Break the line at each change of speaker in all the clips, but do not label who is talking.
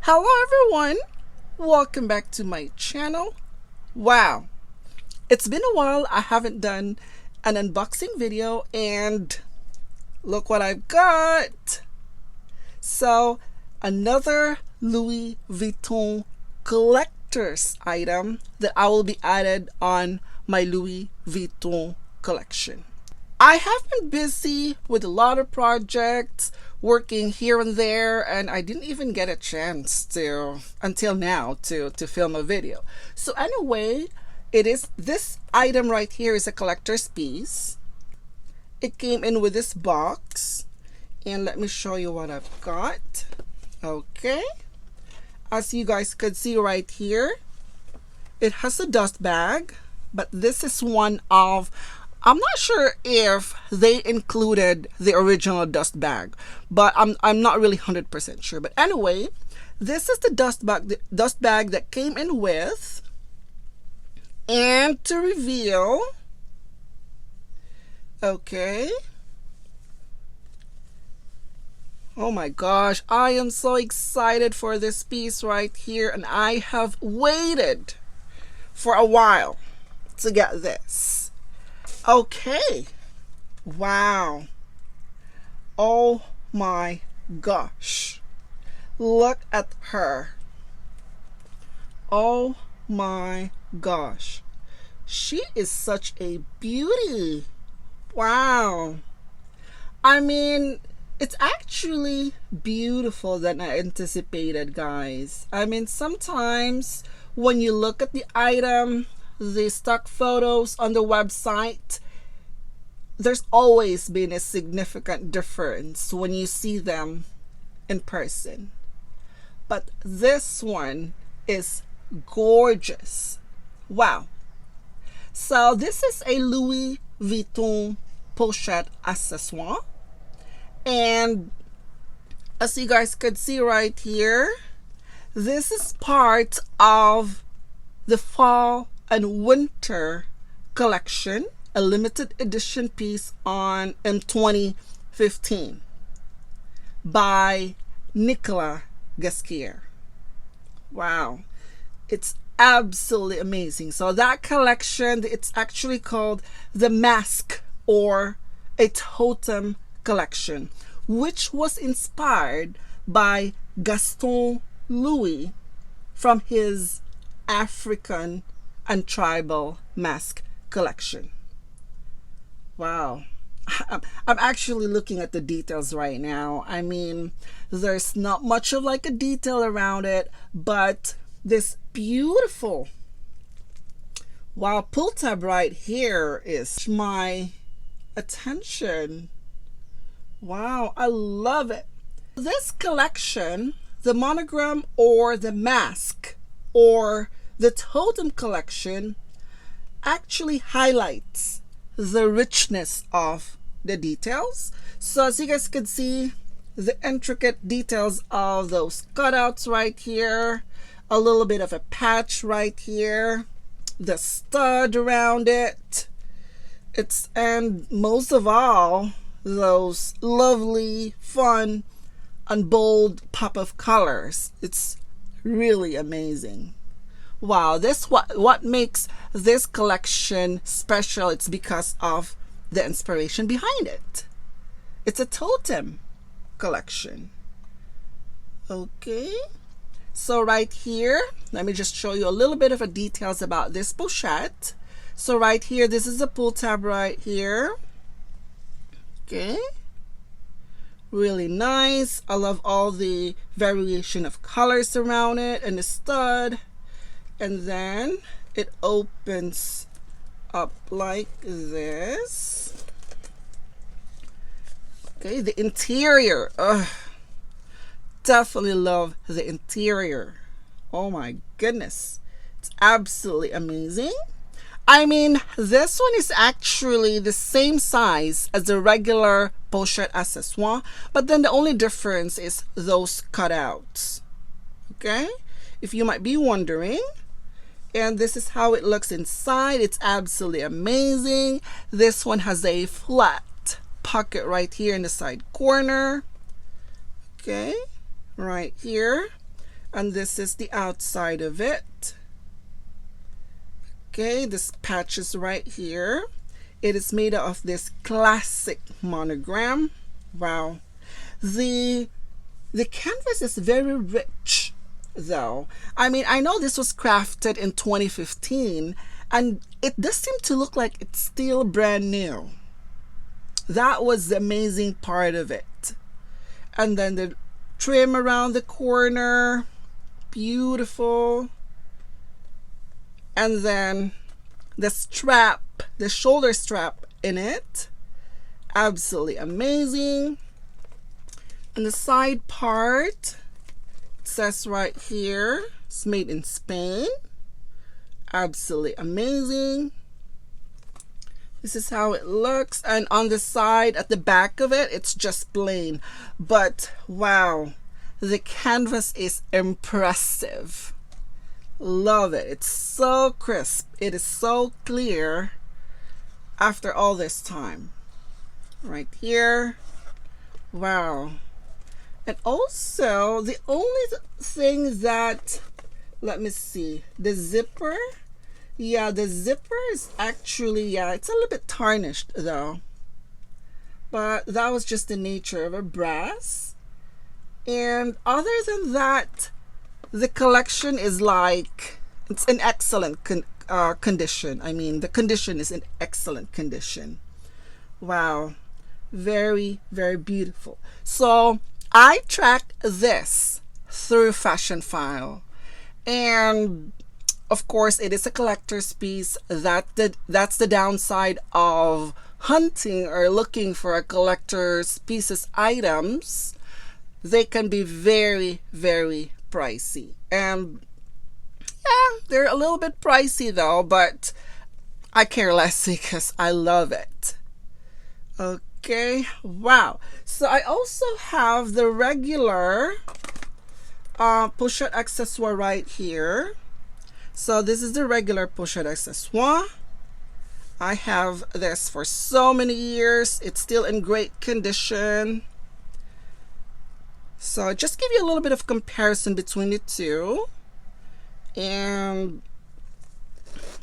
Hello everyone, welcome back to my channel. Wow, it's been a while. I haven't done an unboxing video and look what I've got. So another Louis Vuitton collector's item that I will be added on my Louis Vuitton collection. I have been busy with a lot of projects, working here and there, and I didn't even get a chance to, until now, to film a video. So anyway, this item right here is a collector's piece. It came in with this box, and let me show you what I've got. Okay, as you guys could see right here, it has a dust bag, but this is one of, I'm not sure if they included the original dust bag, but I'm not really 100% sure. But anyway, this is the dust bag that came in with. And to reveal, okay. Oh my gosh, I am so excited for this piece right here, and I have waited for a while to get this. Okay, wow, oh my gosh, look at her. Oh my gosh, she is such a beauty. Wow, I mean, it's actually beautiful than I anticipated, guys. I mean, sometimes when you look at the item, the stock photos on the website, there's always been a significant difference when you see them in person. But this one is gorgeous. Wow. So this is a Louis Vuitton Pochette Accessoires. And as you guys could see right here, this is part of the fall and winter collection, a limited edition piece in 2015 by Nicolas Ghesquière. Wow, it's absolutely amazing. So that collection, it's actually called the Mask or a Totem collection, which was inspired by Gaston Louis from his African and tribal mask collection. Wow, I'm actually looking at the details right now. I mean, there's not much of like a detail around it, but this beautiful, wow, pull tab right here is my attention. Wow, I love it. This collection, the monogram or the mask or the totem collection, actually highlights the richness of the details. So as you guys can see, the intricate details of those cutouts right here, a little bit of a patch right here, the stud around it, and most of all, those lovely, fun, and bold pop of colors. It's really amazing. Wow, this what makes this collection special. It's because of the inspiration behind it. It's a totem collection. Okay, so right here, let me just show you a little bit of the details about this pochette. So right here, this is a pull tab right here. Okay, really nice. I love all the variation of colors around it and the stud. And then it opens up like this. Okay, the interior. Definitely love the interior. Oh my goodness, it's absolutely amazing. I mean, this one is actually the same size as the regular Pochette Accessoires, but then the only difference is those cutouts. Okay, if you might be wondering. And this is how it looks inside. It's absolutely amazing. This one has a flat pocket right here in the side corner. Okay, right here. And this is the outside of it. Okay, this patch is right here. It is made of this classic monogram. Wow. The canvas is very rich though. I mean, I know this was crafted in 2015 and it does seem to look like it's still brand new. That was the amazing part of it. And then the trim around the corner, beautiful. And then the strap, the shoulder strap in it, absolutely amazing. And the side part, it says right here, it's made in Spain. Absolutely amazing. This is how it looks. And on the side, at the back of it, it's just plain. But wow, the canvas is impressive. Love it. It's so crisp. It is so clear after all this time. Right here. Wow. And also, the only thing that, let me see, the zipper. Yeah, the zipper is actually, yeah, it's a little bit tarnished though. But that was just the nature of a brass. And other than that, the collection is like, it's in excellent condition. I mean, the condition is in excellent condition. Wow. Very, very beautiful. So I track this through Fashion File. And of course, it is a collector's piece. That's the downside of hunting or looking for a collector's pieces items. They can be very, very pricey. And yeah, they're a little bit pricey though, but I care less because I love it. Okay, wow. So I also have the regular Pochette Accessoire right here. So this is the regular Pochette Accessoire. I have this for so many years. It's still in great condition. So just give you a little bit of comparison between the two. And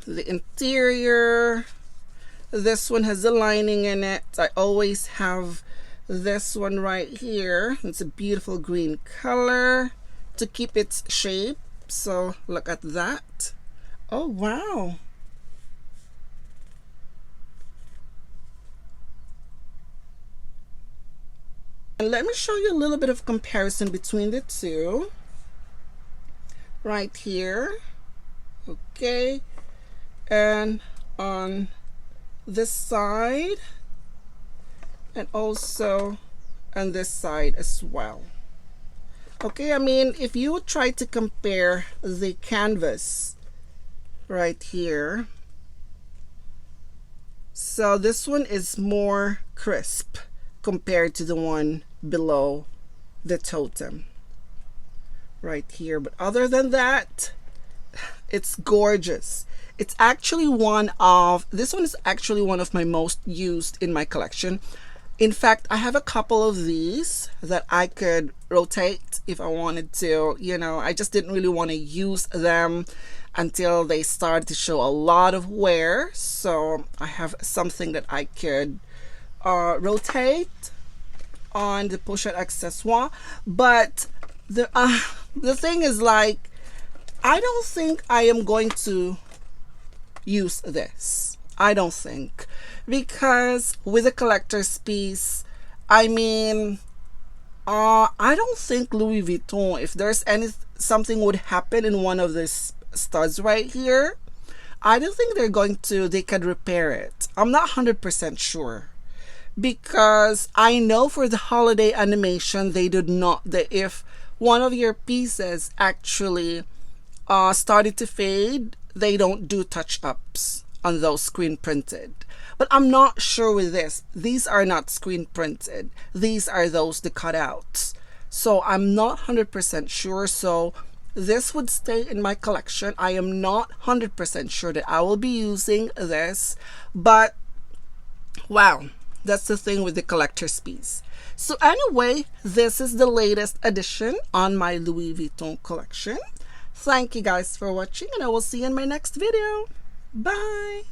the interior, this one has the lining in it. I always have this one right here. It's a beautiful green color to keep its shape. So look at that. Oh wow. And let me show you a little bit of comparison between the two. Right here. Okay. And on this side. And also on this side as well. Okay, I mean, if you would try to compare the canvas right here. So this one is more crisp compared to the one below the totem right here. But other than that, it's gorgeous. It's actually this one is actually one of my most used in my collection. In fact, I have a couple of these that I could rotate if I wanted to. You know, I just didn't really want to use them until they started to show a lot of wear. So I have something that I could rotate on the Pochette Accessoire. But the thing is, like, I don't think I am going to use this. I don't think, because with a collector's piece, I mean, I don't think Louis Vuitton, if there's something would happen in one of these studs right here, I don't think they could repair it. I'm not 100% sure, because I know for the holiday animation, they did not, if one of your pieces actually started to fade, they don't do touch-ups on those screen printed. But I'm not sure with this. These are not screen printed. These are the cutouts. So I'm not 100% sure. So this would stay in my collection. I am not 100% sure that I will be using this. But wow, That's the thing with the collector's piece. So anyway, this is the latest addition on my Louis Vuitton collection. Thank you guys for watching, and I will see you in my next video. Bye.